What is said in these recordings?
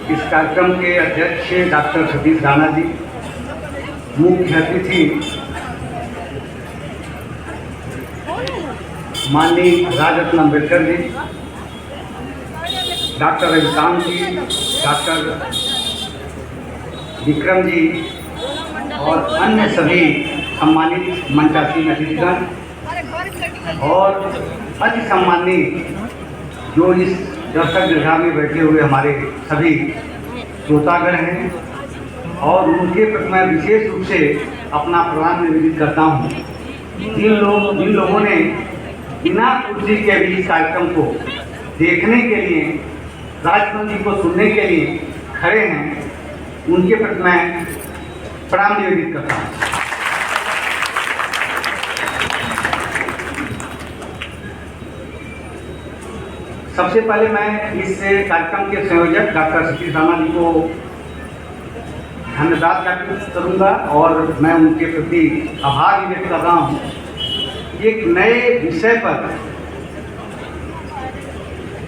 इस कार्यक्रम के अध्यक्ष डॉक्टर सतीश राणा जी, मुख्य अतिथि माननीय राजरत्न अम्बेडकर जी, डॉक्टर रविकांत जी, डॉक्टर विक्रम जी और अन्य सभी सम्मानित मंचासीन अतिथिगण और अति सम्मानीय जो इस दर्शक दीर्घा में बैठे हुए हमारे सभी श्रोतागण हैं, और उनके प्रति मैं विशेष रूप से अपना प्रणाम निवेदित करता हूँ। जिन लोगों ने बिना कुर्सी के भी इस कार्यक्रम को देखने के लिए, राजरत्न जी को सुनने के लिए खड़े हैं, उनके प्रति मैं प्रणाम निवेदित करता हूँ। सबसे पहले मैं इस कार्यक्रम के संयोजक डॉक्टर सतीश राणा जी को धन्यवाद ज्ञापित करूँगा और मैं उनके प्रति आभार व्यक्त कर रहा हूँ। एक नए विषय पर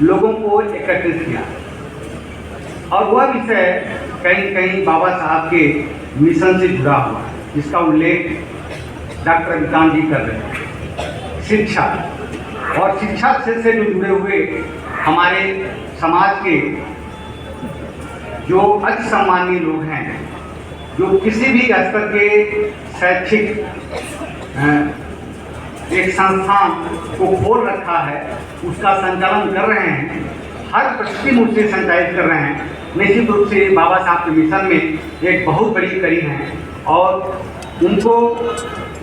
लोगों को एकत्रित किया और वह विषय कहीं कहीं बाबा साहब के मिशन से जुड़ा हुआ, जिसका उल्लेख डॉक्टर रविकांत जी कर रहे हैं। शिक्षा और शिक्षा से जो जुड़े हुए हमारे समाज के जो अति सम्मानीय लोग हैं, जो किसी भी स्तर के शैक्षिक एक संस्थान को खोल रखा है, उसका संचालन कर रहे हैं, हर प्रतिमूर्ति से संचालित कर रहे हैं, निश्चित रूप से बाबा साहब के मिशन में एक बहुत बड़ी कड़ी है और उनको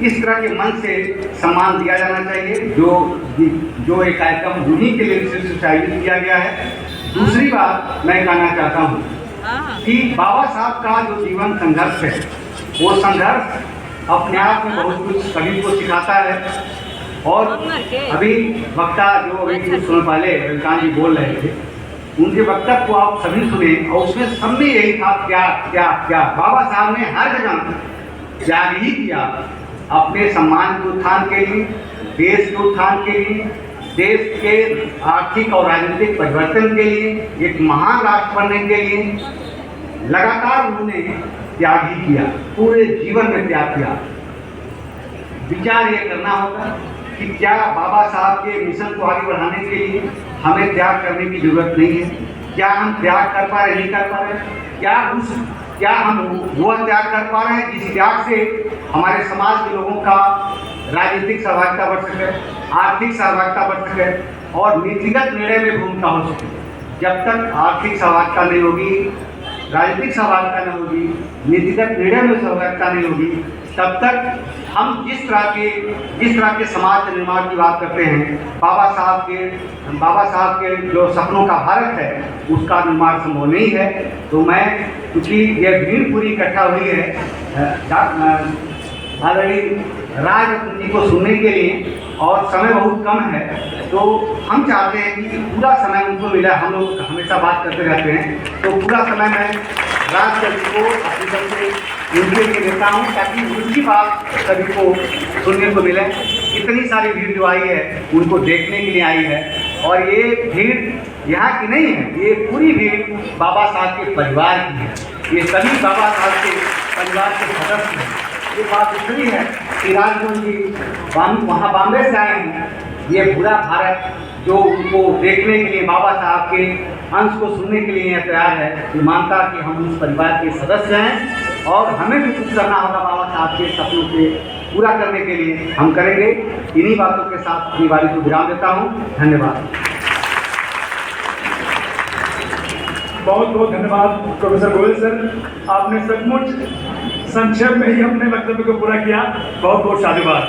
इस तरह के मन से सम्मान दिया जाना चाहिए जो एक कार्यक्रम उन्हीं के लिए विशेष आयोजित किया गया है। दूसरी बात मैं कहना चाहता हूँ कि बाबा साहब का जो जीवन संघर्ष है, वो संघर्ष अपने आप में बहुत कुछ सभी को सिखाता है। और अभी वक्ता जो अभी कुछ समय पहले रविकांत जी बोल रहे थे, उनके वक्तव्य को आप सभी सुने और उसमें सब में यही था, क्या क्या क्या बाबा साहब ने हर जगह त्याग ही किया अपने सम्मान के उत्थान के लिए, देश के उत्थान के लिए, देश के आर्थिक और राजनीतिक परिवर्तन के लिए, एक महान राष्ट्र बनने के लिए लगातार उन्होंने त्याग ही किया, पूरे जीवन में त्याग किया। विचार ये करना होगा कि क्या बाबा साहब के मिशन को आगे बढ़ाने के लिए हमें त्याग करने की जरूरत नहीं है? क्या हम त्याग कर पा रहे, नहीं कर पा रहे? क्या हम वो त्याग कर पा रहे हैं जिस त्याग से हमारे समाज के लोगों का राजनीतिक सहभागिता बढ़ सके, आर्थिक सहभागिता बढ़ सके और नीतिगत निर्णय में भूमिका हो सके? जब तक आर्थिक सहभागिता नहीं होगी, राजनीतिक सहभागिता नहीं होगी, नीतिगत निर्णय में सहभागिता नहीं होगी, तब तक हम जिस तरह के समाज निर्माण की बात करते हैं, बाबा साहब के जो सपनों का भारत है, उसका निर्माण संभव नहीं है। तो मैं, क्योंकि यह भीड़ पूरी इकट्ठा हुई है आदरणीय राजरत्न जी को सुनने के लिए और समय बहुत कम है, तो हम चाहते हैं कि पूरा समय उनको मिला। हम लोग हमेशा बात करते रहते हैं, तो पूरा समय मैं राजरत्न जी को अपनी तरफ से उनके लिए देता हूँ, ताकि उनकी बात सभी को सुनने को मिले। इतनी सारी भीड़ जो आई है, उनको देखने के लिए आई है, और ये भीड़ यहाँ की नहीं है, ये पूरी भीड़ बाबा साहब के परिवार की है। ये सभी बाबा साहब के परिवार के सदस्य हैं। ये बात इसलिए है कि राजरत्न जी वहाँ बॉम्बे से आए हैं, ये पूरा भारत जो उनको देखने के लिए, बाबा साहब के अंश को सुनने के लिए तैयार है, ये मानता कि हम उस परिवार के सदस्य हैं और हमें भी कुछ करना होगा बाबा साहब के सपनों से पूरा करने के लिए, हम करेंगे। इन्हीं बातों के साथ अपनी वारी को विराम देता हूँ। धन्यवाद। बहुत बहुत धन्यवाद प्रोफेसर गोयल सर, आपने सचमुच संक्षेप में ही अपने वक्तव्य को पूरा किया। बहुत बहुत साधुवाद।